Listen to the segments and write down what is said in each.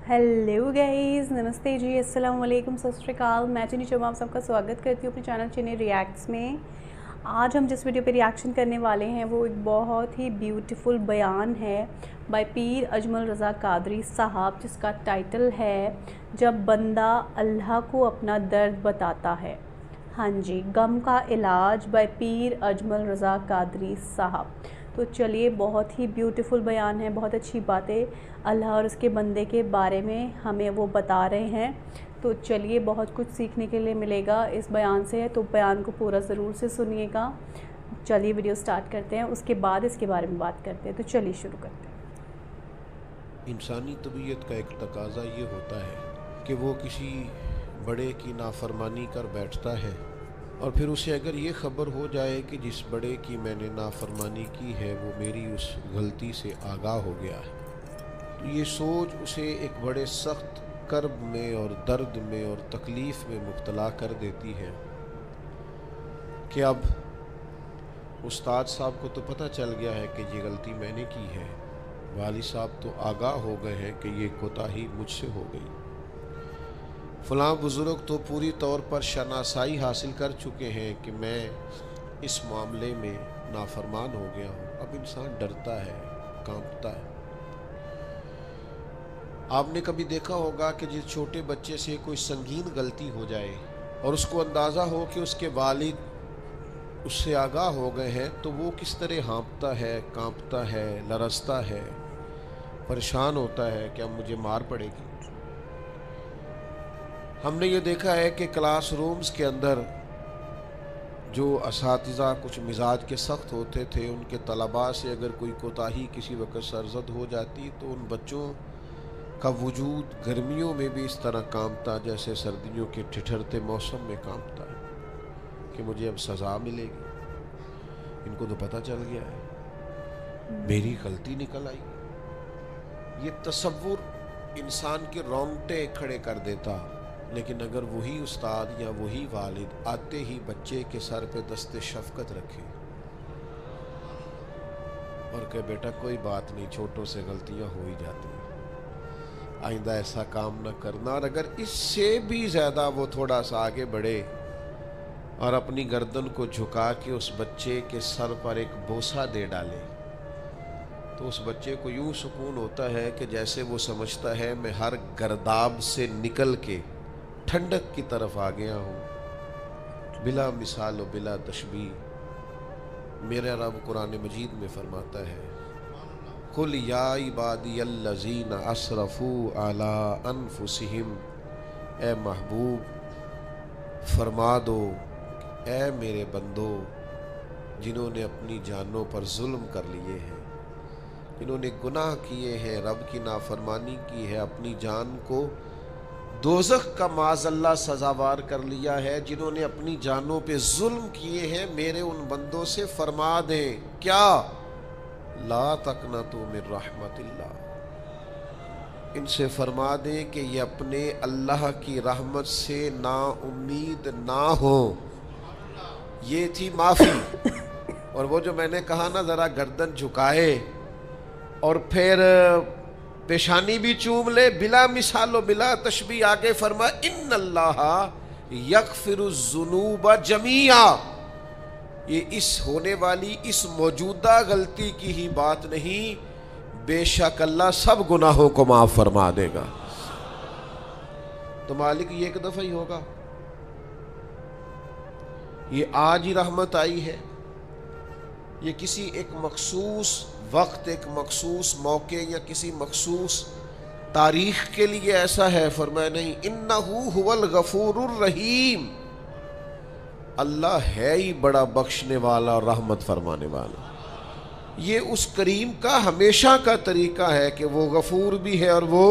Hello guys, नमस्ते जी, अस्सलाम वालेकुम, सत श्री अकाल। मैं चीनी चौबा आप सबका स्वागत करती हूँ अपने चैनल चीनी रिएक्ट्स में। आज हम जिस वीडियो पे रिएक्शन करने वाले हैं वो एक बहुत ही ब्यूटीफुल बयान है बाय पीर अजमल रज़ा कादरी साहब, जिसका टाइटल है जब बंदा अल्लाह को अपना दर्द बताता है। हाँ जी, गम का इलाज बाय पीर अजमल रज़ा कादरी साहब। तो चलिए, बहुत ही ब्यूटीफुल बयान है, बहुत अच्छी बातें अल्लाह और उसके बंदे के बारे में हमें वो बता रहे हैं। तो चलिए, बहुत कुछ सीखने के लिए मिलेगा इस बयान से, तो बयान को पूरा ज़रूर से सुनिएगा। चलिए वीडियो स्टार्ट करते हैं, उसके बाद इसके बारे में बात करते हैं। तो चलिए शुरू करते हैं। इंसानी तबीयत का एक तकाज़ा ये होता है कि वो किसी बड़े की नाफरमानी कर बैठता है और फिर उसे अगर ये ख़बर हो जाए कि जिस बड़े की मैंने नाफरमानी की है वो मेरी उस गलती से आगाह हो गया है, तो ये सोच उसे एक बड़े सख्त कर्ब में और दर्द में और तकलीफ़ में मुब्तला कर देती है कि अब उस्ताद साहब को तो पता चल गया है कि ये गलती मैंने की है, वाली साहब तो आगाह हो गए हैं कि ये कोताही मुझसे हो गई, फ़लाँ बुज़ुर्ग तो पूरी तौर पर शनासाई हासिल कर चुके हैं कि मैं इस मामले में नाफरमान हो गया हूँ। अब इंसान डरता है, कांपता है। आपने कभी देखा होगा कि जिस छोटे बच्चे से कोई संगीन गलती हो जाए और उसको अंदाज़ा हो कि उसके वालिद उससे आगाह हो गए हैं, तो वो किस तरह हाँपता है, कांपता है, लरसता है, परेशान होता है कि अब मुझे मार पड़ेगी। हमने ये देखा है कि क्लास रूम्स के अंदर जो असातिज़ा कुछ मिजाज के सख्त होते थे, उनके तलबा से अगर कोई कोताही किसी वक्त सरजद हो जाती तो उन बच्चों का वजूद गर्मियों में भी इस तरह कांपता जैसे सर्दियों के ठिठुरते मौसम में कांपता है कि मुझे अब सज़ा मिलेगी। इनको तो पता चल गया है, मेरी गलती निकल आई। ये तसव्वुर इंसान के रोंगटे खड़े कर देता। लेकिन अगर वही उस्ताद या वही वालिद आते ही बच्चे के सर पे दस्ते शफकत रखे और कहे बेटा कोई बात नहीं, छोटों से गलतियां हो ही जाती हैं, आइंदा ऐसा काम न करना, और अगर इससे भी ज़्यादा वो थोड़ा सा आगे बढ़े और अपनी गर्दन को झुका के उस बच्चे के सर पर एक बोसा दे डाले, तो उस बच्चे को यूं सुकून होता है कि जैसे वो समझता है मैं हर गर्दाब से निकल के ठंडक की तरफ आ गया हूँ। बिला मिसाल व बिला तशबीह मेरा रब कुरान मजीद में फरमाता है, कुल या इबादियल्लज़ीना असरफू अला अनफुसिहिम, ए महबूब फरमा दो, ए मेरे बंदो जिन्होंने अपनी जानों पर जुल्म कर लिए हैं, जिन्होंने गुनाह किए हैं, रब की नाफरमानी की है, अपनी जान को दोज़ख का माज़अल्लाह सज़ावार कर लिया है, जिन्होंने अपनी जानों पे जुल्म किए हैं, मेरे उन बंदों से फरमा दें क्या, ला तक़नतू मिन रहमतिल्लाह, इनसे फरमा दें कि ये अपने अल्लाह की रहमत से ना उम्मीद ना हो। ये थी माफ़ी। और वो जो मैंने कहा ना, ज़रा गर्दन झुकाए और फिर पेशानी भी चूम ले, बिला मिसालो बिला तशबी, आगे फरमा इन्नल्लाह यगफिरुज़्ज़ुनूब जमीआ, ये इस होने वाली इस मौजूदा गलती की ही बात नहीं, बेशक अल्लाह सब गुनाहों को माफ़ फरमा देगा। तो मालिक ये एक दफ़ा ही होगा, ये आज ही रहमत आई है, ये किसी एक मखसूस वक्त, एक मखसूस मौके या किसी मखसूस तारीख के लिए ऐसा है? फरमाया नहीं, इन्नहु हुवल गफूरुर रहीम, अल्लाह है ही बड़ा बख्शने वाला और रहमत फरमाने वाला। ये उस करीम का हमेशा का तरीका है कि वो गफूर भी है और वो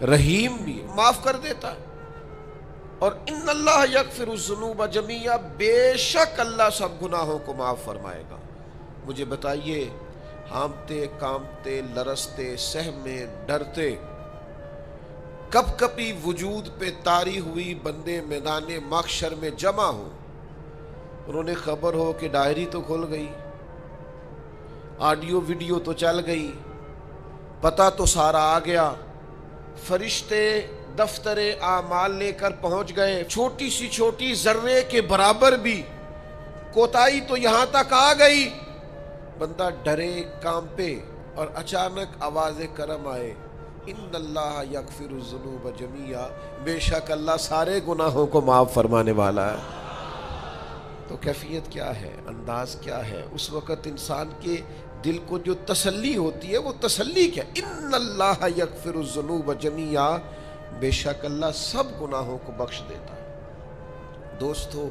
रहीम भी है, माफ कर देता है। और इन्नल्लाह यगफिरुज़्ज़ुनूब जमीआ, बेशक अल्लाह सब गुनाहों को माफ फरमाएगा। मुझे बताइए, हाँपते कांपते लरसते सहमे डरते कब कभी वजूद पे तारी हुई बंदे मैदाने महशर में जमा हो, उन्होंने खबर हो कि डायरी तो खुल गई, ऑडियो वीडियो तो चल गई, पता तो सारा आ गया, فرشتے دفتر اعمال لے کر پہنچ گئے. چھوٹی سی چھوٹی ذرے کے برابر بھی کوتاہی تو یہاں تک آ گئی. بندہ ڈرے کانپے اور اچانک آواز کرم آئے, ان اللہ یغفر الذنوب جمیعا, بے شک اللہ سارے گناہوں کو معاف فرمانے والا ہے. تو کیفیت کیا ہے, انداز کیا ہے, اس وقت انسان کے دل کو جو تسلی ہوتی ہے وہ تسلی کیا, ان اللہ یغفر الذنوب جمیعا, بے شک اللہ سب گناہوں کو بخش دیتا ہے. دوستو,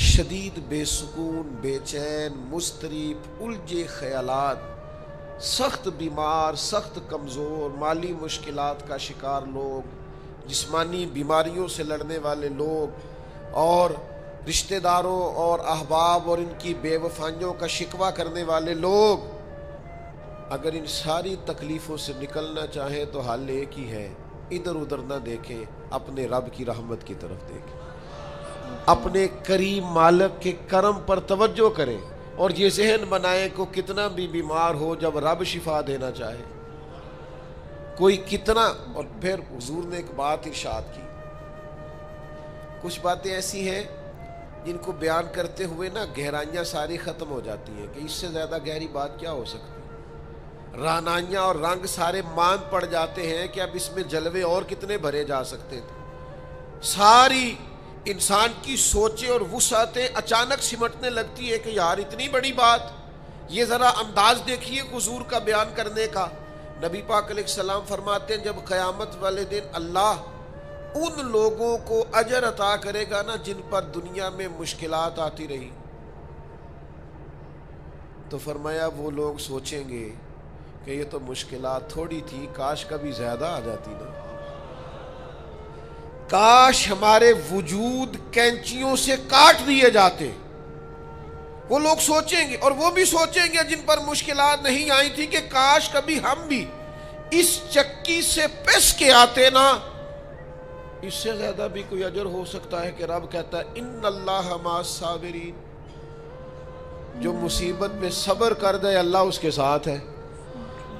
شدید بے سکون, بے چین, مضطرب, الجھے خیالات, سخت بیمار, سخت کمزور, مالی مشکلات کا شکار لوگ, جسمانی بیماریوں سے لڑنے والے لوگ, اور رشتہ داروں اور احباب اور ان کی بے وفائیوں کا شکوہ کرنے والے لوگ, اگر ان ساری تکلیفوں سے نکلنا چاہیں تو حل ایک ہی ہے, ادھر ادھر نہ دیکھیں, اپنے رب کی رحمت کی طرف دیکھیں, اپنے کریم مالک کے کرم پر توجہ کریں, اور یہ ذہن بنائیں کہ کتنا بھی بیمار ہو, جب رب شفا دینا چاہے کوئی کتنا. اور پھر حضور نے ایک بات ارشاد کی, کچھ باتیں ایسی ہیں جن کو بیان کرتے ہوئے نا گہرائیاں ساری ختم ہو جاتی ہیں کہ اس سے زیادہ گہری بات کیا ہو سکتی. رانائیاں اور رنگ سارے مان پڑ جاتے ہیں کہ اب اس میں جلوے اور کتنے بھرے جا سکتے تھے. ساری انسان کی سوچیں اور وسعتیں اچانک سمٹنے لگتی ہے کہ یار اتنی بڑی بات. یہ ذرا انداز دیکھیے حضور کا بیان کرنے کا. نبی پاک علیہ السلام فرماتے ہیں, جب قیامت والے دن اللہ ان لوگوں کو اجر عطا کرے گا نا جن پر دنیا میں مشکلات آتی رہی, تو فرمایا وہ لوگ سوچیں گے کہ یہ تو مشکلات تھوڑی تھی, کاش کبھی زیادہ آ جاتی نا, کاش ہمارے وجود کینچیوں سے کاٹ دیے جاتے. وہ لوگ سوچیں گے, اور وہ بھی سوچیں گے جن پر مشکلات نہیں آئی تھی کہ کاش کبھی ہم بھی اس چکی سے پس کے آتے نا. اس سے زیادہ بھی کوئی اجر ہو سکتا ہے کہ رب کہتا ہے ان اللہ مع الصابرین, جو مصیبت میں صبر کر دے اللہ اس کے ساتھ ہے.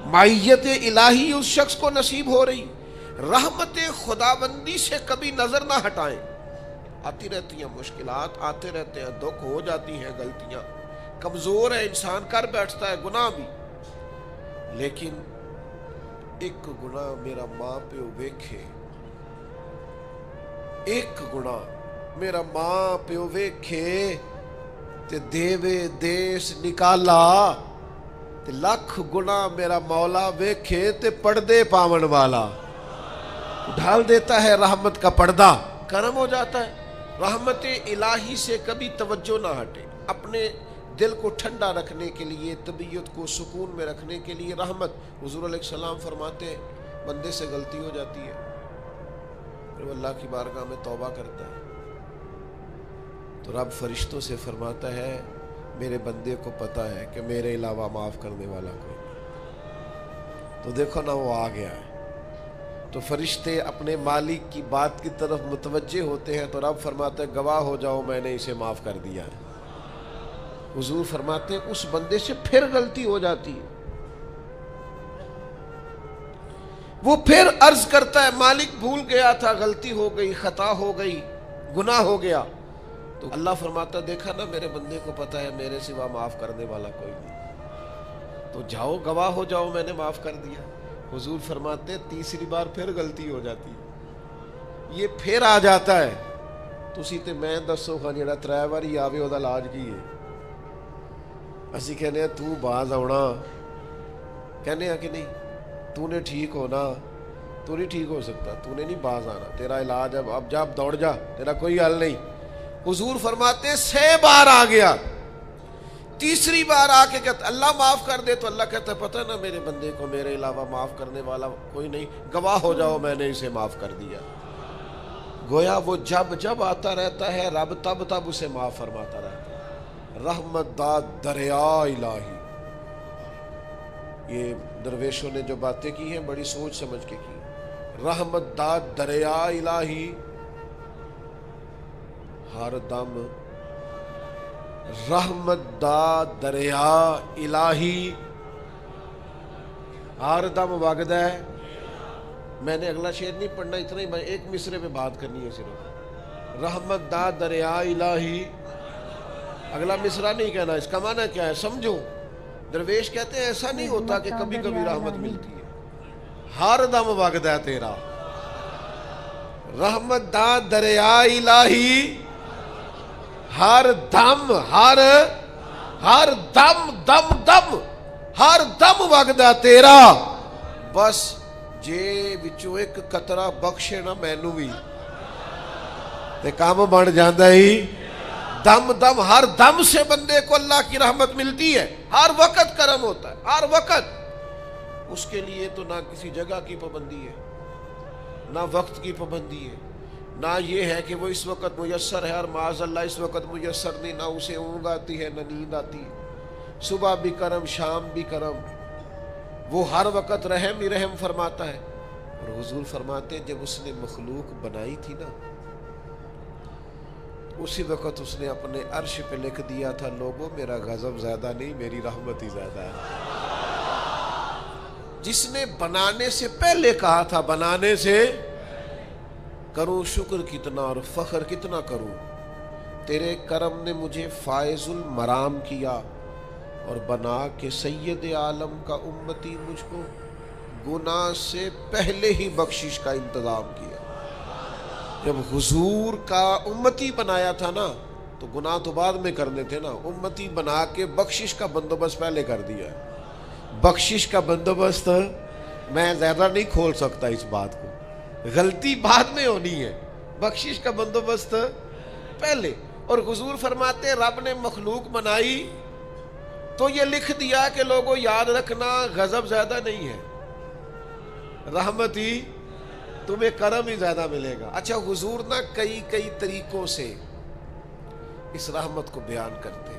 معیت الہی اس شخص کو نصیب ہو رہی. رحمت خداوندی سے کبھی نظر نہ ہٹائیں. آتی رہتی ہیں مشکلات, آتے رہتے ہیں دکھ, ہو جاتی ہیں غلطیاں, کمزور ہے انسان, کر بیٹھتا ہے گناہ بھی, لیکن ایک گناہ میرا ماں پیو ویکھے, ایک گناہ میرا ماں پیو ویکھے تے دیوے دیس نکالا, تے لکھ گناہ میرا مولا ویکھے تے پردے پاون والا. ڈھال دیتا ہے رحمت کا پردہ, کرم ہو جاتا ہے. رحمت الہی سے کبھی توجہ نہ ہٹے. اپنے دل کو ٹھنڈا رکھنے کے لیے, طبیعت کو سکون میں رکھنے کے لیے رحمت. حضور علیہ السلام فرماتے ہیں بندے سے غلطی ہو جاتی ہے, پھر وہ اللہ کی بارگاہ میں توبہ کرتا ہے تو رب فرشتوں سے فرماتا ہے میرے بندے کو پتا ہے کہ میرے علاوہ معاف کرنے والا کوئی. تو دیکھو نا وہ آ گیا ہے, تو فرشتے اپنے مالک کی بات کی طرف متوجہ ہوتے ہیں, تو رب فرماتا ہے گواہ ہو جاؤ میں نے اسے معاف کر دیا ہے. حضور فرماتے ہیں اس بندے سے پھر غلطی ہو جاتی ہے, وہ پھر عرض کرتا ہے مالک بھول گیا تھا, غلطی ہو گئی, خطا ہو گئی, گناہ ہو گیا. تو اللہ فرماتا دیکھا نا میرے بندے کو پتا ہے میرے سوا معاف کرنے والا کوئی نہیں, تو جاؤ گواہ ہو جاؤ میں نے معاف کر دیا. حضور فرماتے تیسری بار پھر غلطی ہو جاتی ہے, یہ پھر آ جاتا ہے. تسی تے میں دسو خان جڑا 3 واری آوے او دا علاج کی ہے. اسی کہنے ہیں تو باز آنا, کہنے ہیں کہ نہیں تو نے ٹھیک ہونا, تو نہیں ٹھیک ہو سکتا, تو نے نہیں باز آنا, تیرا علاج اب جب دوڑ جا, تیرا کوئی حل نہیں. حضور فرماتے 6 بار آ گیا, تیسری بار آ کے کہتا اللہ معاف کر دے, تو اللہ کہتا پتہ نا میرے بندے کو میرے علاوہ معاف کرنے والا کوئی نہیں, گواہ ہو جاؤ میں نے اسے معاف کر دیا. گویا وہ جب جب آتا رہتا ہے رب تب تب اسے معاف فرماتا رہتا ہے. رحمت داد دریا الہی, یہ درویشوں نے جو باتیں کی ہیں بڑی سوچ سمجھ کے کی. رحمت داد دریا الہی, ہر دم رحمت دا دریا الہی, ہر دم وگدا ہے میں نے اگلا شعر نہیں پڑھنا، اتنا ہی میں ایک مصرے پہ بات کرنی ہے صرف. رحمت دا دریا الہی، اگلا مصرع نہیں کہنا. اس کا معنی کیا ہے سمجھو. درویش کہتے ہیں ایسا نہیں ہوتا کہ کبھی کبھی رحمت ملتی ہے، ہر دم وقت ہے تیرا. رحمت دا دریا الہی، ہر دم ہر دم ہر دم وقت ہے تیرا. بس جے وچوں ایک قطرہ بخشے نا مینوں بھی تے کام بن جاندا ہی. دم ہر دم سے بندے کو اللہ کی رحمت ملتی ہے. ہر وقت کرم ہوتا ہے، ہر وقت. اس کے لیے تو نہ کسی جگہ کی پابندی ہے، نہ وقت کی پابندی ہے، نہ یہ ہے کہ وہ اس وقت میسر ہے اور معاذ اللہ اس وقت میسر نہیں. نہ اسے اونگ آتی ہے نہ نیند آتی ہے. صبح بھی کرم شام بھی کرم. وہ ہر وقت رحم ہی رحم فرماتا ہے. اور حضور فرماتے ہیں جب اس نے مخلوق بنائی تھی نا، اسی وقت اس نے اپنے عرش پہ لکھ دیا تھا لوگوں میرا غضب زیادہ نہیں، میری رحمت ہی زیادہ ہے. جس نے بنانے سے پہلے کہا تھا بنانے سے کروں شکر کتنا اور فخر کتنا کروں. تیرے کرم نے مجھے فائز المرام کیا اور بنا کے سید عالم کا امتی مجھ کو گناہ سے پہلے ہی بخشش کا انتظام کیا. جب حضور کا امتی بنایا تھا نا تو گناہ تو بعد میں کرنے تھے نا. امتی بنا کے بخشش کا بندوبست پہلے کر دیا. بخشش کا بندوبست میں زیادہ نہیں کھول سکتا اس بات کو، غلطی بعد میں ہونی ہے، بخشش کا بندوبست پہلے. اور حضور فرماتے رب نے مخلوق بنائی تو یہ لکھ دیا کہ لوگوں یاد رکھنا غضب زیادہ نہیں ہے، رحمت ہی تمہیں کرم ہی زیادہ ملے گا. اچھا حضور نا کئی طریقوں سے اس رحمت کو بیان کرتے،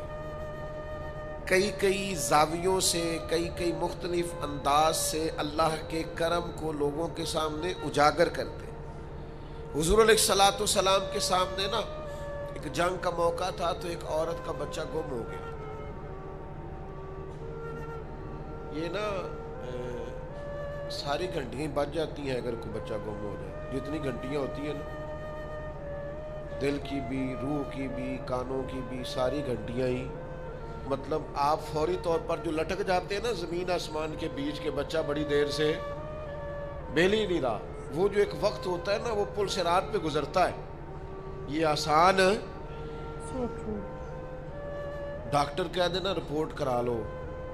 کئی زاویوں سے، کئی مختلف انداز سے اللہ کے کرم کو لوگوں کے سامنے اجاگر کرتے. حضور علیہ الصلوۃ والسلام کے سامنے نا ایک جنگ کا موقع تھا تو ایک عورت کا بچہ گم ہو گیا. یہ نا ساری گھنٹیاں بج جاتی ہیں اگر کوئی بچہ گم ہو جائے. جتنی گھنٹیاں ہوتی ہیں نا، دل کی بھی، روح کی بھی، کانوں کی بھی، ساری گھنٹیاں ہی. مطلب آپ فوری طور پر جو لٹک جاتے ہیں نا زمین آسمان کے بیچ کے بچہ بڑی دیر سے بیل ہی نہیں رہا، وہ جو ایک وقت ہوتا ہے نا وہ پل صراط پہ گزرتا ہے. یہ آسان ڈاکٹر کہہ دینا رپورٹ کرا لو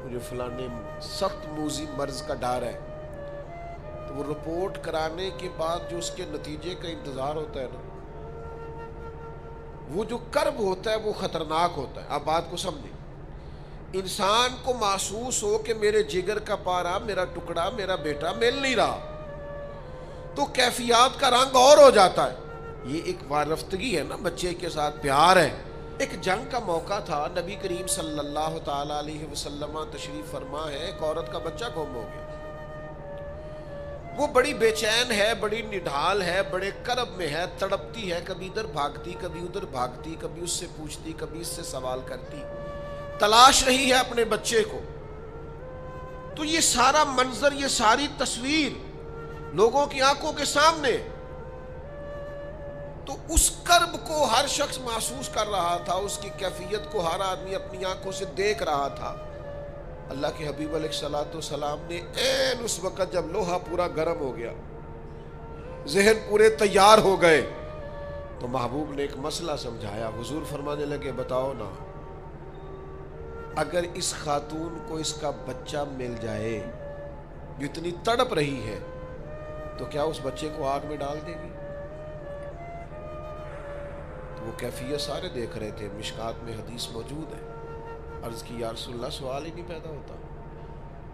مجھے فلانے سخت موذی مرض کا ڈر ہے، تو وہ رپورٹ کرانے کے بعد جو اس کے نتیجے کا انتظار ہوتا ہے نا، وہ جو کرب ہوتا ہے وہ خطرناک ہوتا ہے. آپ بات کو سمجھیں. انسان کو محسوس ہو کہ میرے جگر کا پارا، میرا ٹکڑا، میرا بیٹا مل نہیں رہا، تو کیفیات کا رنگ اور ہو جاتا ہے. یہ ایک وارفتگی ہے نا، بچے کے ساتھ پیار ہے. ایک جنگ کا موقع تھا، نبی کریم صلی اللہ تعالی علیہ وسلم تشریف فرما ہے، ایک عورت کا بچہ گم ہو گیا. وہ بڑی بے چین ہے، بڑی نڈھال ہے، بڑے کرب میں ہے، تڑپتی ہے، کبھی ادھر بھاگتی کبھی ادھر بھاگتی، کبھی اس سے پوچھتی کبھی اس سے سوال کرتی، تلاش رہی ہے اپنے بچے کو. تو یہ سارا منظر، یہ ساری تصویر لوگوں کی آنکھوں کے سامنے، تو اس کرب کو ہر شخص محسوس کر رہا تھا، اس کی کیفیت کو ہر آدمی اپنی آنکھوں سے دیکھ رہا تھا. اللہ کے حبیب علیہ الصلوۃ والسلام نے عین اس وقت جب لوہا پورا گرم ہو گیا، ذہن پورے تیار ہو گئے، تو محبوب نے ایک مسئلہ سمجھایا. حضور فرمانے لگے بتاؤ نا، اگر اس خاتون کو اس کا بچہ مل جائے جو اتنی تڑپ رہی ہے، تو کیا اس بچے کو آگ میں ڈال دے گی؟ تو وہ کیفیت سارے دیکھ رہے تھے، مشکات میں حدیث موجود ہے. عرض کی یا رسول اللہ، سوال ہی نہیں پیدا ہوتا.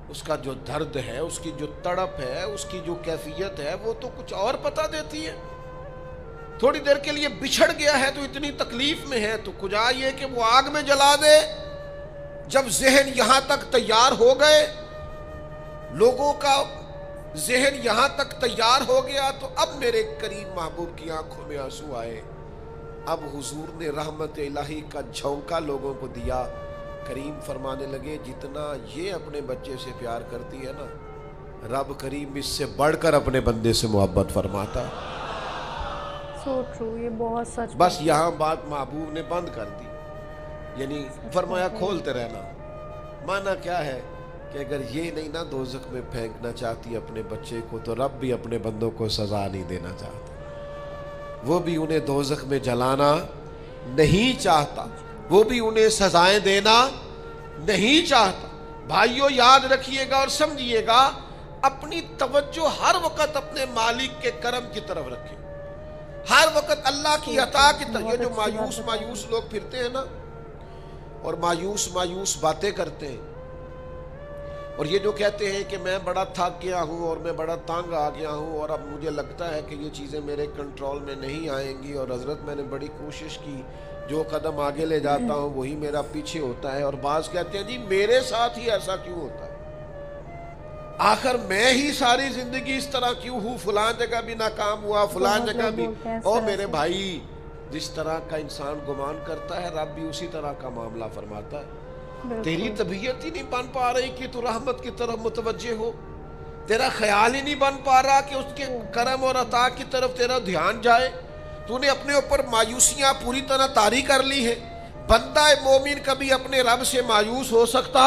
اس کا جو درد ہے، اس کی جو تڑپ ہے، اس کی جو کیفیت ہے، وہ تو کچھ اور پتہ دیتی ہے. تھوڑی دیر کے لیے بچھڑ گیا ہے تو اتنی تکلیف میں ہے، تو کجا یہ کہ وہ آگ میں جلا دے. جب ذہن یہاں تک تیار ہو گئے، لوگوں کا ذہن یہاں تک تیار ہو گیا، تو اب میرے کریم محبوب کی آنکھوں میں آنسو آئے. اب حضور نے رحمت الہی کا جھونکا لوگوں کو دیا. کریم فرمانے لگے جتنا یہ اپنے بچے سے پیار کرتی ہے نا، रब करीम इससे बढ़कर अपने बंदे से मोहब्बत फरमाता है। सो ट्रू, ये बहुत सच। बस यहाँ बात महबूब ने बंद कर दी, यानी फरमाया खोलते रहना। माना क्या है कि अगर ये नहीं ना दोज़ख में फेंकना चाहती अपने बच्चे को, तो रब भी अपने बंदों को सज़ा नहीं देना चाहता। वो भी उन्हें दोज़ख में जलाना नहीं चाहता, वो भी उन्हें सजाएं देना नहीं चाहता। भाइयों याद रखिएगा और समझिएगा, अपनी तवज्जो हर वक्त अपने मालिक के करम की तरफ रखें, हर वक्त अल्लाह की अता की तरफ। ये जो मायूस लोग फिरते हैं ना और मायूस बातें करते हैं, और ये जो कहते हैं कि मैं बड़ा थक गया हूँ और मैं बड़ा तंग आ गया हूँ और अब मुझे लगता है कि ये चीज़ें मेरे कंट्रोल में नहीं आएंगी, और हज़रत मैंने बड़ी कोशिश की, जो कदम आगे ले जाता हूँ वही मेरा पीछे होता है। और बाज़ कहते हैं जी मेरे साथ ही ऐसा क्यों होता है, आखिर मैं ही सारी जिंदगी इस तरह क्यों हूँ, फलां जगह भी नाकाम हुआ, फलां जगह भी। और मेरे भाई, जिस तरह का इंसान गुमान करता है रब भी उसी तरह का मामला फरमाता है। तेरी तबीयत ही नहीं बन पा रही कि तू रहमत की तरफ मुतवज्जे हो, तेरा ख्याल ही नहीं बन पा रहा कि उसके करम और अता की तरफ तेरा ध्यान जाए। तूने अपने ऊपर मायूसियां पूरी तरह तारी कर ली है। बंदा मोमिन कभी अपने रब से मायूस हो सकता?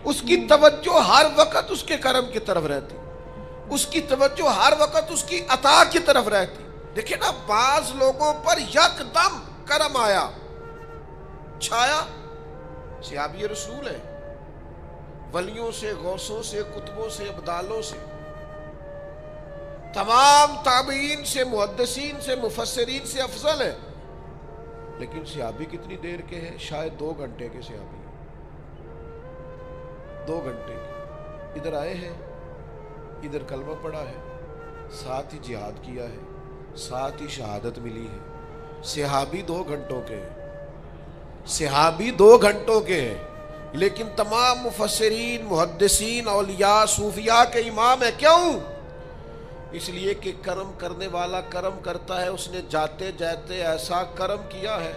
उसकी तवज्जो हर वक्त उसके करम की तरफ रहती, उसकी तवज्जो हर वक्त उसकी अता की तरफ रहती। देखिए ना, बाज लोगों पर यकदम करम आया, छाया, सहाबी रसूल है, वलियों से, गौसों से, कुतुबों से, अब्दालों से, तमाम ताबीन से, मुहद्दिसीन से, मुफस्सिरीन से अफजल है। लेकिन सहाबी कितनी देर के हैं? शायद 2 घंटे के सहाबी, 2 घंटे के। इधर आए हैं, इधर कलमा पढ़ा है, साथ ही जिहाद किया है, साथ ही शहादत मिली है। सहाबी 2 घंटों के हैं, सहाबी 2 घंटों के हैं, लेकिन तमाम मुफस्सिरीन, मुहद्दिसीन, औलिया, सूफिया के इमाम है। क्यों? इसलिए कि करम करने वाला करम करता है, उसने जाते जाते ऐसा करम किया है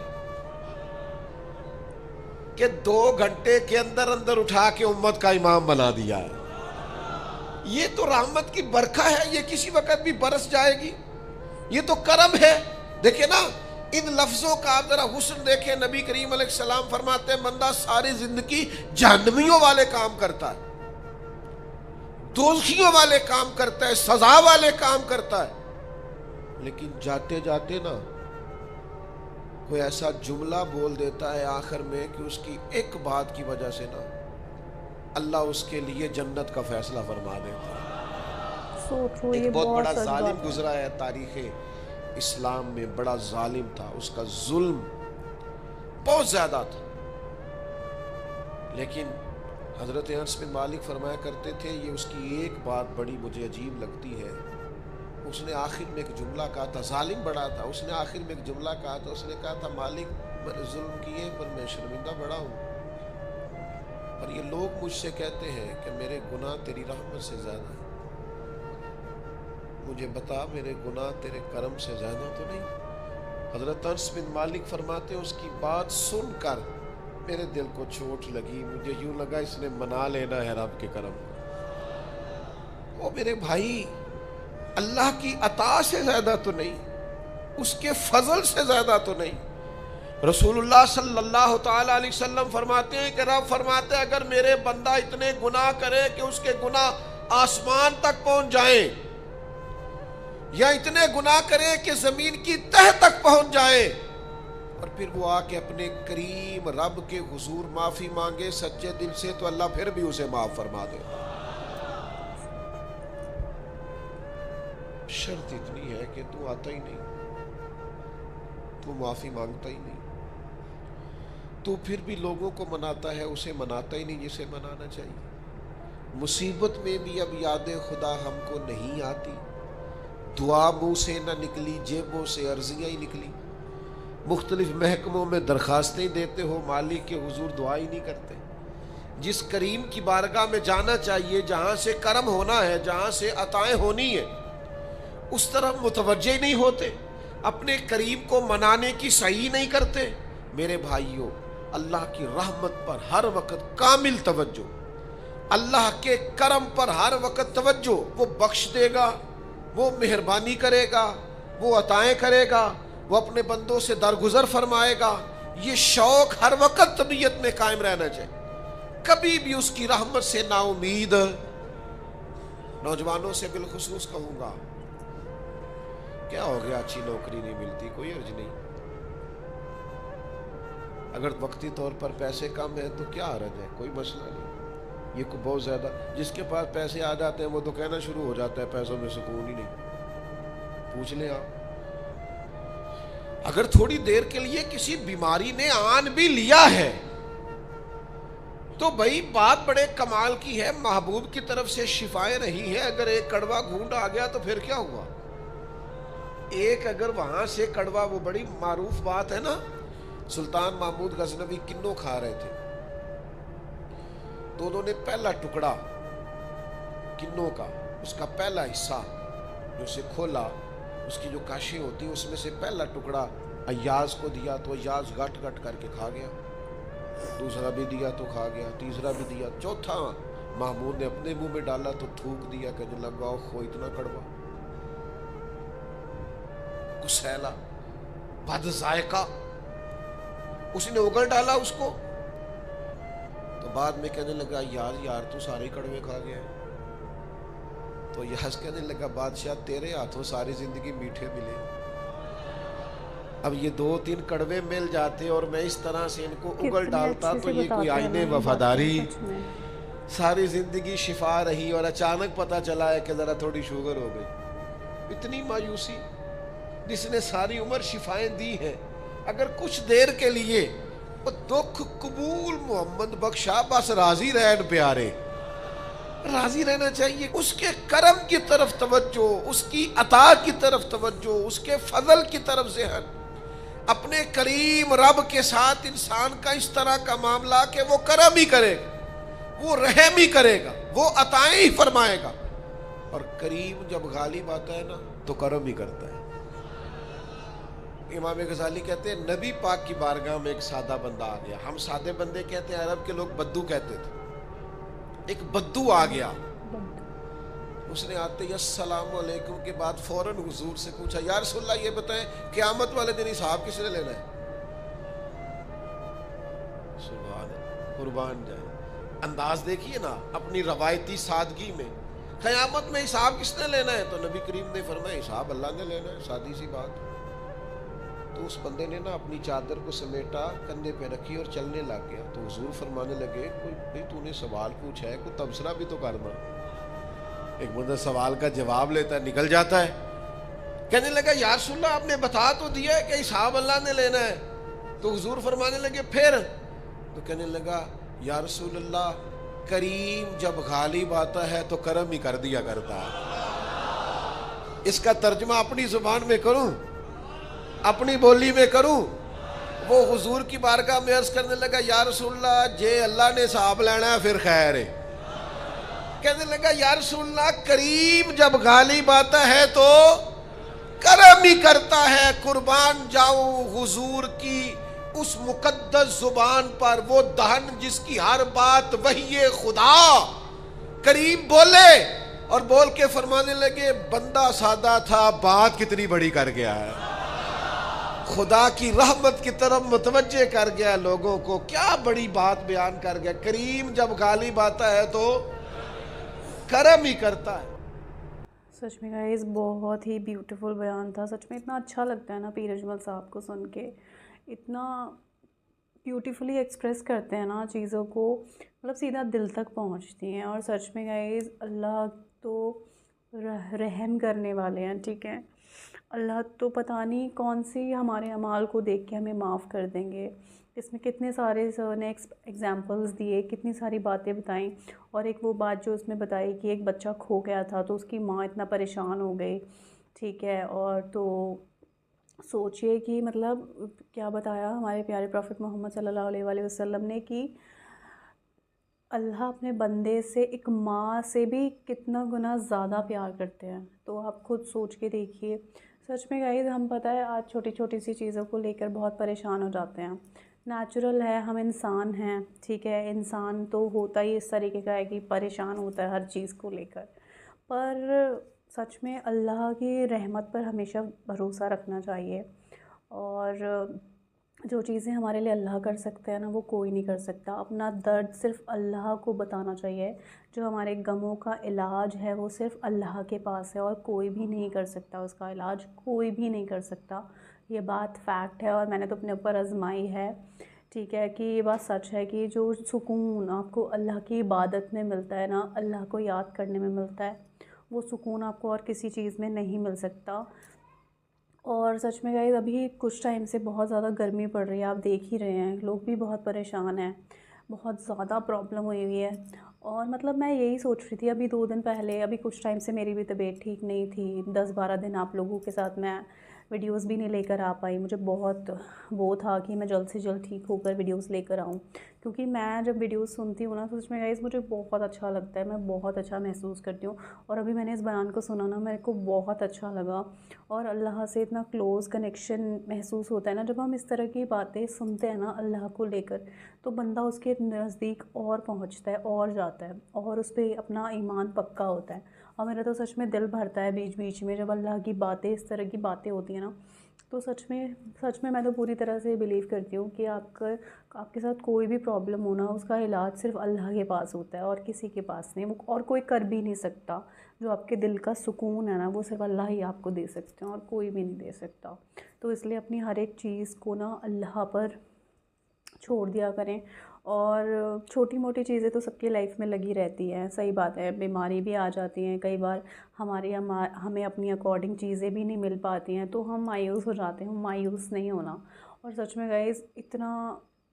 कि 2 घंटे के अंदर अंदर उठा के उम्मत का इमाम बना दिया है। ये तो रहमत की बरखा है, ये किसी वक्त भी बरस जाएगी, ये तो करम है। देखिए ना, इन लफ्जों का आप जरा हुस्न देखें। नबी करीम अलैहिस्सलाम फरमाते हैं, बंदा सारी जिंदगी जहन्नमियों वाले काम करता है, दोज़खियों वाले काम करता है, सजा वाले काम करता है, लेकिन जाते जाते ना कोई ऐसा जुमला बोल देता है आखिर में कि उसकी एक बात की वजह से ना अल्लाह उसके लिए जन्नत का फैसला फरमा देता है। एक बहुत बड़ा जालिम गुजरा है तारीख़ इस्लाम में, बड़ा जालिम था, उसका जुल्म बहुत ज्यादा था, लेकिन हजरत अनस बिन मालिक फरमाया करते थे, ये उसकी एक बात बड़ी मुझे अजीब लगती है। उसने आखिर में एक जुमला कहा था, जालिम बड़ा था, उसने आखिर में एक जुमला कहा था, उसने कहा था, मालिक मैंने जुल्म किए पर मैं शर्मिंदा बड़ा हूँ, और ये लोग मुझसे कहते हैं कि मेरे गुनाह तेरी रहमत से ज्यादा है, मुझे बता मेरे गुनाह तेरे करम से ज्यादा तो नहीं। हजरत अनस बिन मालिक फरमाते हैं, उसकी बात सुनकर मेरे दिल को चोट लगी, मुझे यूं लगा इसने मना लेना है रब के करम। ओ मेरे भाई, अल्लाह की अता से ज्यादा तो नहीं, उसके फजल से ज्यादा तो नहीं। रसूलुल्लाह सल्लल्लाहु तआला अलैहि वसल्लम फरमाते हैं कि रब फरमाते हैं, अगर मेरे बंदा इतने गुनाह करे कि उसके गुनाह आसमान तक पहुंच जाए, या इतने गुनाह करे कि जमीन की तह तक पहुंच जाए, और फिर वो आके अपने करीम रब के हुजूर माफी मांगे सच्चे दिल से, तो अल्लाह फिर भी उसे माफ फरमा दे। शर्त इतनी है कि तू आता ही नहीं, तू माफी मांगता ही नहीं, तू फिर भी लोगों को मनाता है, उसे मनाता ही नहीं जिसे मनाना चाहिए। मुसीबत में भी अब याद खुदा हमको नहीं आती, दुआ मुंह से न निकली, जेबों से अर्जियां ही निकली, मुख्तलिफ महकमों में दरखास्तें देते हो, मालिक के हुजूर दुआ ही नहीं करते। जिस करीम की बारगाह में जाना चाहिए, जहाँ से करम होना है, जहाँ से अताएं होनी है, उस तरफ मुतवज्जे नहीं होते, अपने करीम को मनाने की सही नहीं करते। मेरे भाइयों, अल्लाह की रहमत पर हर वक्त कामिल तवज्जो, اللہ کے کرم پر ہر وقت توجہ، وہ بخش دے گا، وہ مہربانی کرے گا، وہ عطائیں کرے گا، وہ اپنے بندوں سے درگزر فرمائے گا، یہ شوق ہر وقت طبیعت میں قائم رہنا چاہیے، کبھی بھی اس کی رحمت سے نا امید۔ نوجوانوں سے بالخصوص کہوں گا، کیا ہو گیا اچھی نوکری نہیں ملتی، کوئی عرض نہیں، اگر وقتی طور پر پیسے کم ہیں تو کیا حرج ہے، کوئی مسئلہ نہیں۔ یہ کو بہت زیادہ جس کے پاس پیسے آ جاتے ہیں وہ تو کہنا شروع ہو جاتا ہے پیسوں میں سکون ہی نہیں، پوچھ لیں آپ۔ اگر تھوڑی دیر کے لیے کسی بیماری نے آن بھی لیا ہے تو بھائی بات بڑے کمال کی ہے، محبوب کی طرف سے شفائیں رہی ہیں، اگر ایک کڑوا گھونٹ آ گیا تو پھر کیا ہوا؟ ایک اگر وہاں سے کڑوا، وہ بڑی معروف بات ہے نا، سلطان محمود غزنوی کنوں کھا رہے تھے تو انہوں نے پہلا ٹکڑا کنوں کا، اس کا پہلا حصہ جو اسے کھولا، اس کی جو کاشیں ہوتی ہیں اس میں سے پہلا ٹکڑا ایاز کو دیا تو ایاز گٹ گٹ کر کے کھا گیا، دوسرا بھی دیا تو کھا گیا، تیسرا بھی دیا، چوتھا محمود نے اپنے منہ میں ڈالا تو تھوک دیا کہ جو لگا خو اتنا کڑوا، کسیلا، بد ذائقہ، اس نے اگل ڈالا اس کو، تو بعد میں کہنے لگا یار تو سارے کڑوے کھا گیا ہے، تو یاز کہنے لگا بادشاہ تیرے ہاتھوں ساری زندگی میٹھے ملے، اب یہ 2-3 کڑوے مل جاتے اور میں اس طرح سے ان کو اگل ڈالتا تو یہ کوئی آئینے وفاداری، ساری زندگی شفا رہی اور اچانک پتہ چلا ہے کہ ذرا تھوڑی شوگر ہو گئی، اتنی مایوسی، جس نے ساری عمر شفائیں دی ہیں، اگر کچھ دیر کے لیے وہ دکھ قبول محمد بخشا، بس راضی رہن پیارے، راضی رہنا چاہیے، اس کے کرم کی طرف توجہ، اس کی عطا کی طرف توجہ، اس کے فضل کی طرف ذہن، اپنے کریم رب کے ساتھ انسان کا اس طرح کا معاملہ کہ وہ کرم ہی کرے گا، وہ رحم ہی کرے گا، وہ عطائیں ہی فرمائے گا، اور کریم جب غالب آتا ہے نا تو کرم ہی کرتا ہے۔ امام غزالی کہتے ہیں نبی پاک کی بارگاہ میں ایک سادہ بندہ آ گیا، ہم سادے بندے کہتے ہیں، عرب کے لوگ بدو کہتے تھے، ایک بدو آ گیا، اس نے آتے ہی السلام علیکم کے بعد فوراً حضور سے پوچھا یا رسول اللہ یہ بتائیں قیامت والے دن حساب کس نے لینا ہے؟ سبحان اللہ، قربان جائے، انداز دیکھیے نا اپنی روایتی سادگی میں، قیامت میں حساب کس نے لینا ہے؟ تو نبی کریم نے فرمایا حساب اللہ نے لینا ہے، سادی سی بات۔ تو اس بندے نے نا اپنی چادر کو سمیٹا، کندھے پہ رکھی اور چلنے لگ گیا، تو حضور فرمانے لگے کوئی تو نے سوال پوچھا ہے، کوئی تبصرہ بھی تو کرنا، ایک بندہ سوال کا جواب لیتا ہے نکل جاتا ہے، کہنے لگا یا رسول اللہ آپ نے بتا تو دیا ہے کہ حساب اللہ نے لینا ہے، تو حضور فرمانے لگے پھر، تو کہنے لگا یا رسول اللہ کریم جب غالب آتا ہے تو کرم ہی کر دیا کرتا ہے۔ اس کا ترجمہ اپنی زبان میں کروں، اپنی بولی میں کروں، وہ حضور کی بارگاہ میں عرض کرنے لگا یا رسول اللہ جے اللہ نے حساب لینا ہے پھر خیر ہے، کہنے لگا یا رسول اللہ کریم جب غالب آتا ہے تو کرم ہی کرتا ہے، قربان جاؤں حضور کی اس مقدس زبان پر، وہ دہن جس کی ہر بات وحی خدا، کریم بولے اور بول کے فرمانے لگے بندہ سادہ تھا بات کتنی بڑی کر گیا ہے، خدا کی رحمت کی طرف متوجہ کر گیا لوگوں کو، کیا بڑی بات بیان کر گیا، کریم جب غالب آتا ہے تو کرم ہی کرتا ہے۔ سچ میں گائز بہت ہی بیوٹیفل بیان تھا، سچ میں اتنا اچھا لگتا ہے نا پیر اجمل صاحب کو سن کے، اتنا بیوٹیفلی ایکسپریس کرتے ہیں نا چیزوں کو، مطلب سیدھا دل تک پہنچتی ہیں، اور سچ میں گائز اللہ تو رحم کرنے والے ہیں، ٹھیک ہے، اللہ تو پتہ نہیں کون سی ہمارے اعمال کو دیکھ کے ہمیں معاف کر دیں گے، اس میں کتنے سارے سر نے ایگزامپلز دیے، کتنی ساری باتیں بتائیں، اور ایک وہ بات جو اس میں بتائی کہ ایک بچہ کھو گیا تھا تو اس کی ماں اتنا پریشان ہو گئی، ٹھیک ہے، اور تو سوچئے کہ مطلب کیا بتایا ہمارے پیارے پروفٹ محمد صلی اللہ علیہ وآلہ وسلم نے کہ اللہ اپنے بندے سے ایک ماں سے بھی کتنا گنا زیادہ پیار کرتے ہیں، تو آپ خود سوچ کے دیکھیے۔ سچ میں گائز ہم پتہ ہے آج چھوٹی چھوٹی سی چیزوں کو لے کر بہت پریشان ہو جاتے ہیں، नेचुरल है, हम इंसान हैं, ठीक है। इंसान तो होता ही इस तरीके का है कि परेशान होता है हर चीज़ को लेकर, पर सच में अल्लाह की रहमत पर हमेशा भरोसा रखना चाहिए। और जो चीज़ें हमारे लिए अल्लाह कर सकते हैं ना, वो कोई नहीं कर सकता। अपना दर्द सिर्फ़ अल्लाह को बताना चाहिए। जो हमारे गमों का इलाज है वो सिर्फ़ अल्लाह के पास है, और कोई भी नहीं कर सकता उसका इलाज, कोई भी नहीं कर सकता। ये बात फैक्ट है और मैंने तो अपने ऊपर आजमाई है, ठीक है, कि ये बात सच है कि जो सुकून आपको अल्लाह की इबादत में मिलता है ना, अल्लाह को याद करने में मिलता है, वो सुकून आपको और किसी चीज़ में नहीं मिल सकता। और सच में गाइस, अभी कुछ टाइम से बहुत ज़्यादा गर्मी पड़ रही है, आप देख ही रहे हैं, लोग भी बहुत परेशान हैं, बहुत ज़्यादा प्रॉब्लम हुई हुई है। और मतलब मैं यही सोच रही थी अभी 2 दिन पहले, अभी कुछ टाइम से मेरी भी तबीयत ठीक नहीं थी, 10-12 दिन आप लोगों के साथ मैं वीडियोस भी नहीं लेकर आ पाई। मुझे बहुत वो था कि मैं जल्द से जल्द ठीक होकर वीडियोस लेकर आऊँ, क्योंकि मैं जब वीडियोस सुनती हूँ ना, तो उसमें गाइस मुझे बहुत अच्छा लगता है, मैं बहुत अच्छा महसूस करती हूँ। और अभी मैंने इस बयान को सुना ना, मेरे को बहुत अच्छा लगा, और अल्लाह से इतना क्लोज़ कनेक्शन महसूस होता है ना जब हम इस तरह की बातें सुनते हैं ना अल्लाह को लेकर, तो बंदा उसके नज़दीक और पहुँचता है और जाता है, और उस पर अपना ईमान पक्का होता है। और मेरा तो सच में दिल भरता है बीच बीच में जब अल्लाह की बातें, इस तरह की बातें होती हैं ना, तो सच में मैं तो पूरी तरह से बिलीव करती हूँ कि आपके साथ कोई भी प्रॉब्लम हो ना, उसका इलाज सिर्फ अल्लाह के पास होता है और किसी के पास नहीं, वो और कोई कर भी नहीं सकता। जो आपके दिल का सुकून है ना, वो सिर्फ अल्लाह ही आपको दे सकते हैं और कोई भी नहीं दे सकता। तो इसलिए अपनी हर एक चीज़ को ना अल्लाह पर छोड़ दिया करें। और छोटी मोटी चीज़ें तो सबकी लाइफ में लगी रहती हैं, सही बात है, बीमारी भी आ जाती हैं कई बार, हमें अपनी अकॉर्डिंग चीज़ें भी नहीं मिल पाती हैं, तो हम मायूस हो जाते हैं। मायूस नहीं होना, और सच में गाइस इतना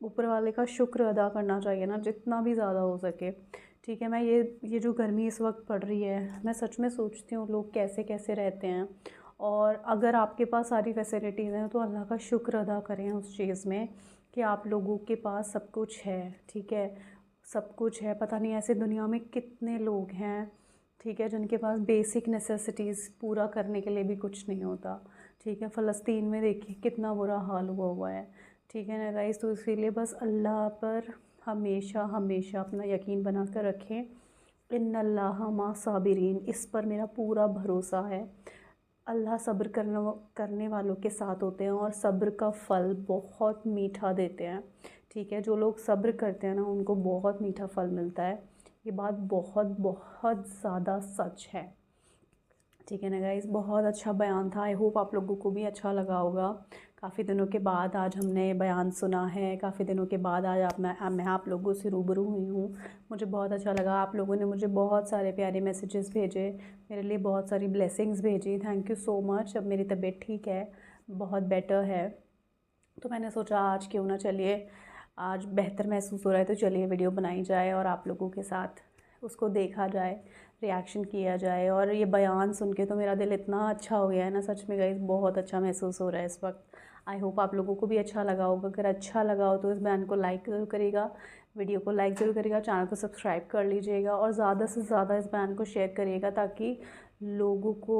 ऊपर वाले का शुक्र अदा करना चाहिए ना, जितना भी ज़्यादा हो सके, ठीक है। मैं ये जो गर्मी इस वक्त पड़ रही है, मैं सच में सोचती हूँ लोग कैसे कैसे रहते हैं। और अगर आपके पास सारी फैसिलिटीज़ हैं तो अल्लाह का शुक्र अदा करें उस चीज़ में कि आप लोगों के पास सब कुछ है, ठीक है, सब कुछ है। पता नहीं ऐसे दुनिया में कितने लोग हैं, ठीक है, जिनके पास बेसिक नेसेसिटीज़ पूरा करने के लिए भी कुछ नहीं होता, ठीक है। फ़लस्तीन में देखिए कितना बुरा हाल हुआ है, ठीक है ना गाइस। तो इसीलिए बस अल्लाह पर हमेशा हमेशा अपना यकीन बना कर रखें। इन्नल्लाह मा साबिरीन, इस पर मेरा पूरा भरोसा है। अल्लाह सब्र करने वालों के साथ होते हैं, और सब्र का फल बहुत मीठा देते हैं, ठीक है। जो लोग सब्र करते हैं ना, उनको बहुत मीठा फल मिलता है। ये बात बहुत बहुत ज़्यादा सच है, ठीक है ना गाइज़। बहुत अच्छा बयान था, आई होप आप लोगों को भी अच्छा लगा होगा। काफ़ी दिनों के बाद आज हमने बयान सुना है, काफ़ी दिनों के बाद आज मैं आप लोगों से रूबरू हुई हूँ। मुझे बहुत अच्छा लगा, आप लोगों ने मुझे बहुत सारे प्यारे मैसेजेस भेजे, मेरे लिए बहुत सारी ब्लेसिंग्स भेजी, थैंक यू सो मच। अब मेरी तबीयत ठीक है, बहुत बेटर है, तो मैंने सोचा आज क्यों ना, चलिए आज बेहतर महसूस हो रहा है तो चलिए वीडियो बनाई जाए और आप लोगों के साथ उसको देखा जाए, रिएक्शन किया जाए। और ये बयान सुन के तो मेरा दिल इतना अच्छा हो गया है ना, सच में गाइस बहुत अच्छा महसूस हो रहा है इस वक्त। आई होप आप लोगों को भी अच्छा लगा होगा। अगर अच्छा लगा हो तो इस बयान को लाइक ज़रूर करिएगा, वीडियो को लाइक ज़रूर करिएगा, चैनल को सब्सक्राइब कर लीजिएगा, और ज़्यादा से ज़्यादा इस बयान को शेयर करिएगा, ताकि लोगों को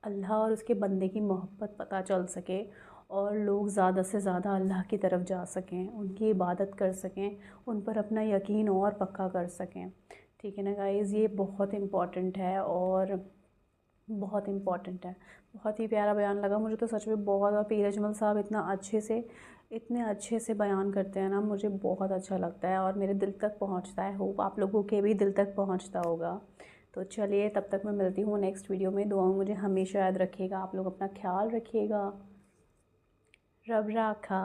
अल्लाह और उसके बंदे की मोहब्बत पता चल सके, और लोग ज़्यादा से ज़्यादा अल्लाह की तरफ जा सकें, उनकी इबादत कर सकें, उन पर अपना यकीन और पक्का कर सकें, ठीक है ना गाइज़। ये बहुत इम्पॉर्टेंट है, और बहुत इम्पॉर्टेंट है। बहुत ही प्यारा बयान लगा मुझे तो सच में बहुत। और पीर अजमल साहब इतने अच्छे से बयान करते हैं ना, मुझे बहुत अच्छा लगता है और मेरे दिल तक पहुंचता है। होप आप लोगों के भी दिल तक पहुंचता होगा। तो चलिए, तब तक मैं मिलती हूँ नेक्स्ट वीडियो में। दुआ में मुझे हमेशा याद रखिएगा, आप लोग अपना ख्याल रखिएगा। रब राखा।